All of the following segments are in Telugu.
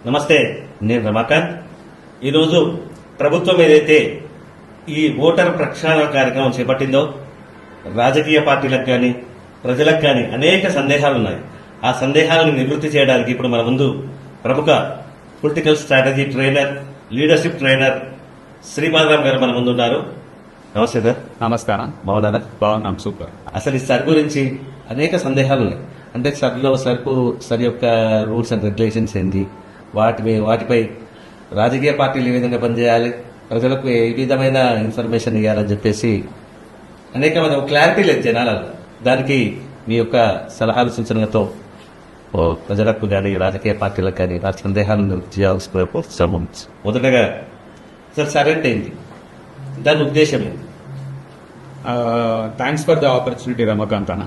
నమస్తే, నేను రమాకాంత్. ఈరోజు ప్రభుత్వం ఏదైతే ఈ ఓటర్ ప్రక్షాళన కార్యక్రమం చేపట్టిందో రాజకీయ పార్టీలకు కానీ ప్రజలకు కానీ అనేక సందేహాలు ఉన్నాయి. ఆ సందేహాలను నివృత్తి చేయడానికి ఇప్పుడు మన ముందు ప్రముఖ political strategy trainer, leadership trainer Sripadaram గారు మన ముందు ఉన్నారు. నమస్తే సార్. నమస్కారం. బాగున్నారా? బాగున్నాం, సూపర్. అసలు ఈ సర్ గురించి అనేక సందేహాలు ఉన్నాయి. అంటే సర్ యొక్క రూల్స్ అండ్ రెగ్యులేషన్స్ ఏంటి, వాటిపై రాజకీయ పార్టీలు ఏ విధంగా పనిచేయాలి, ప్రజలకు ఏ విధమైన ఇన్ఫర్మేషన్ ఇవ్వాలని చెప్పేసి అనేకమైన క్లారిటీ లేదు జనాలలో. దానికి మీ యొక్క సలహాలు సూచనలతో ప్రజలకు కానీ రాజకీయ పార్టీలకు కానీ వాటి సందేహాలను చేయాల్సిన మొదటగా సర్ అంటే ఏంటి, దాని ఉద్దేశం ఏంటి? Thanks for the opportunity Ramakant అన్న.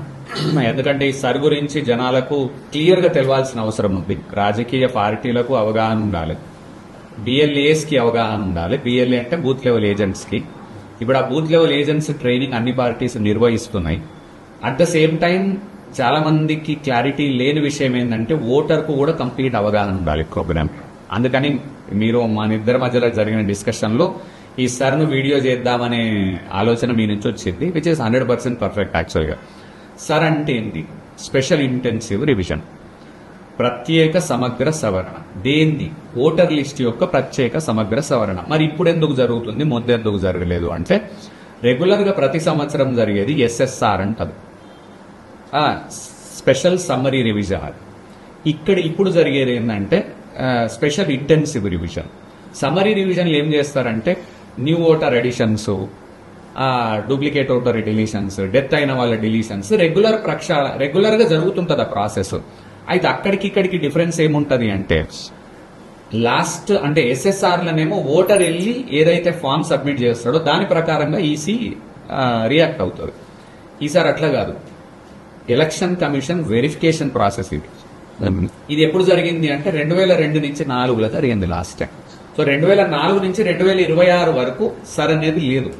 ఎందుకంటే ఈ సర్ గురించి జనాలకు క్లియర్ గా తెలవాల్సిన అవసరం ఉంది. రాజకీయ పార్టీలకు అవగాహన ఉండాలి, బిఎల్ఏస్ కి అవగాహన ఉండాలి. బిఎల్ఏ అంటే బూత్ లెవెల్ ఏజెంట్స్ కి. ఇప్పుడు ఆ బూత్ లెవెల్ ఏజెంట్స్ ట్రైనింగ్ అన్ని పార్టీస్ నిర్వహిస్తున్నాయి. అట్ ద సేమ్ టైం చాలా మందికి క్లారిటీ లేని విషయం ఏంటంటే ఓటర్ కు కూడా కంప్లీట్ అవగాహన ఉండాలి ప్రోగ్రామ్. అందుకని మీరు మన ఇద్దరి మధ్యలో జరిగిన డిస్కషన్ లో ఈ సర్ను వీడియో చేద్దామనే ఆలోచన మీ నుంచి వచ్చింది, విచ్ ఇస్ 100% పర్ఫెక్ట్. యాక్చువల్గా సర్ అంటే ఏంటి? స్పెషల్ ఇంటెన్సివ్ రివిజన్, ప్రత్యేక సమగ్ర సవరణ. దేంది? ఓటర్ లిస్ట్ యొక్క ప్రత్యేక సమగ్ర సవరణ. మరి ఇప్పుడు ఎందుకు జరుగుతుంది, ముందు ఎందుకు జరగలేదు అంటే, రెగ్యులర్ గా ప్రతి సంవత్సరం జరిగేది ఎస్ఎస్ఆర్ అంటది, స్పెషల్ సమ్మరీ రివిజన్. ఇప్పుడు జరిగేది ఏంటంటే స్పెషల్ ఇంటెన్సివ్ రివిజన్. సమ్మరీ రివిజన్లు ఏం చేస్తారంటే new voter editions, duplicate voter deletions, death అయిన వాళ్ళ డిలీషన్స్ రెగ్యులర్ గా జరుగుతుంటది ఆ ప్రాసెస్. అయితే ఇక్కడికి డిఫరెన్స్ ఏముంటది అంటే, లాస్ట్ అంటే ఎస్ఎస్ఆర్ లనేమో ఓటర్ వెళ్ళి ఏదైతే ఫామ్ సబ్మిట్ చేస్తాడో దాని ప్రకారంగా ఈసీ రియాక్ట్ అవుతుంది. ఈసారి అట్లా కాదు, ఎలక్షన్ కమిషన్ వెరిఫికేషన్ ప్రాసెస్ ఇది ఎప్పుడు జరిగింది అంటే 2002 నుంచి 2004లో జరిగింది లాస్ట్ టైం. సో 2004 నుంచి 2026 వరకు సర్ అనేది లేదు.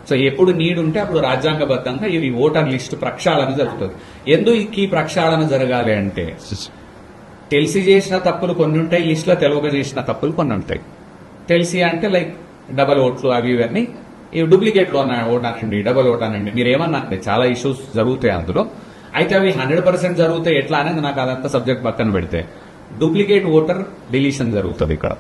సో ఎప్పుడు నీడ్ ఉంటే అప్పుడు రాజ్యాంగబద్ధంగా ఈ ఓటర్ లిస్టు ప్రక్షాళన జరుగుతుంది. ఎందుకు ఈ ప్రక్షాళన జరగాలి అంటే, తెలిసి చేసిన తప్పులు కొన్ని ఉంటాయి, లిస్టులో తెలియక చేసిన తప్పులు కొన్ని ఉంటాయి. తెలిసి అంటే లైక్ డబల్ ఓట్లు అవి ఇవన్నీ, ఈ డూప్లికేట్ ఓట్ అనండి, డబల్ ఓట్ అనండి, మీరు ఏమన్నా చాలా ఇష్యూస్ జరుగుతాయి అందులో. అయితే అవి 100% జరుగుతాయి ఎట్లా అనేది నాకు అదంతా సబ్జెక్ట్ పక్కన పెడితే, డూప్లికేట్ ఓటర్ డిలీషన్ జరుగుతుంది. ఇక్కడ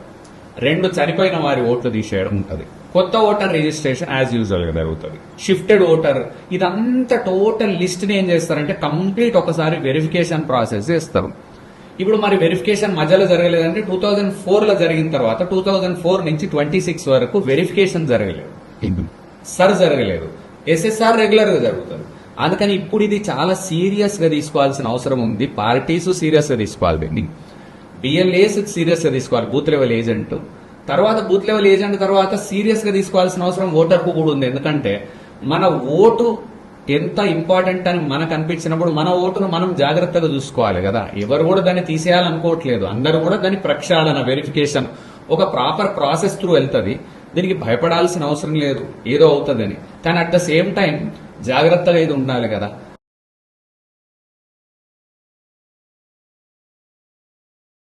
2 చనిపోయిన వారి ఓట్లు తీసేయడం ఉంటుంది. కొత్త ఓటర్ రిజిస్ట్రేషన్ యాజ్ యూజువల్ గా జరుగుతుంది. షిఫ్టెడ్ ఓటర్, ఇదంతా టోటల్ లిస్ట్ ని ఏం చేస్తారంటే కంప్లీట్ ఒకసారి వెరిఫికేషన్ ప్రాసెస్ చేస్తారు. ఇప్పుడు మరి వెరిఫికేషన్ మధ్యలో జరగలేదంటే 2004లో జరిగిన తర్వాత 2004 నుంచి 26 వరకు వెరిఫికేషన్ జరగలేదు, సర్ జరగలేదు. ఎస్ఎస్ఆర్ రెగ్యులర్ గా జరుగుతుంది. అందుకని ఇప్పుడు ఇది చాలా సీరియస్ గా తీసుకోవాల్సిన అవసరం ఉంది. పార్టీస్ సీరియస్ గా తీసుకోవాలి, దీన్ని బిఎల్ఏస్ సీరియస్ గా తీసుకోవాలి, బూత్ లెవెల్ ఏజెంట్. తర్వాత బూత్ లెవెల్ ఏజెంట్ తర్వాత సీరియస్ గా తీసుకోవాల్సిన అవసరం ఓటర్ కు కూడా ఉంది. ఎందుకంటే మన ఓటు ఎంత ఇంపార్టెంట్ అని మనకు అనిపించినప్పుడు మన ఓటును మనం జాగ్రత్తగా చూసుకోవాలి కదా. ఎవరు కూడా దాన్ని తీసేయాలనుకోవట్లేదు, అందరూ కూడా దాని ప్రక్షాళన వెరిఫికేషన్ ఒక ప్రాపర్ ప్రాసెస్ త్రూ వెళ్తుంది. దీనికి భయపడాల్సిన అవసరం లేదు, ఏదో అవుతుందని. కానీ అట్ ద సేమ్ టైం జాగ్రత్తగా ఇది ఉండాలి కదా.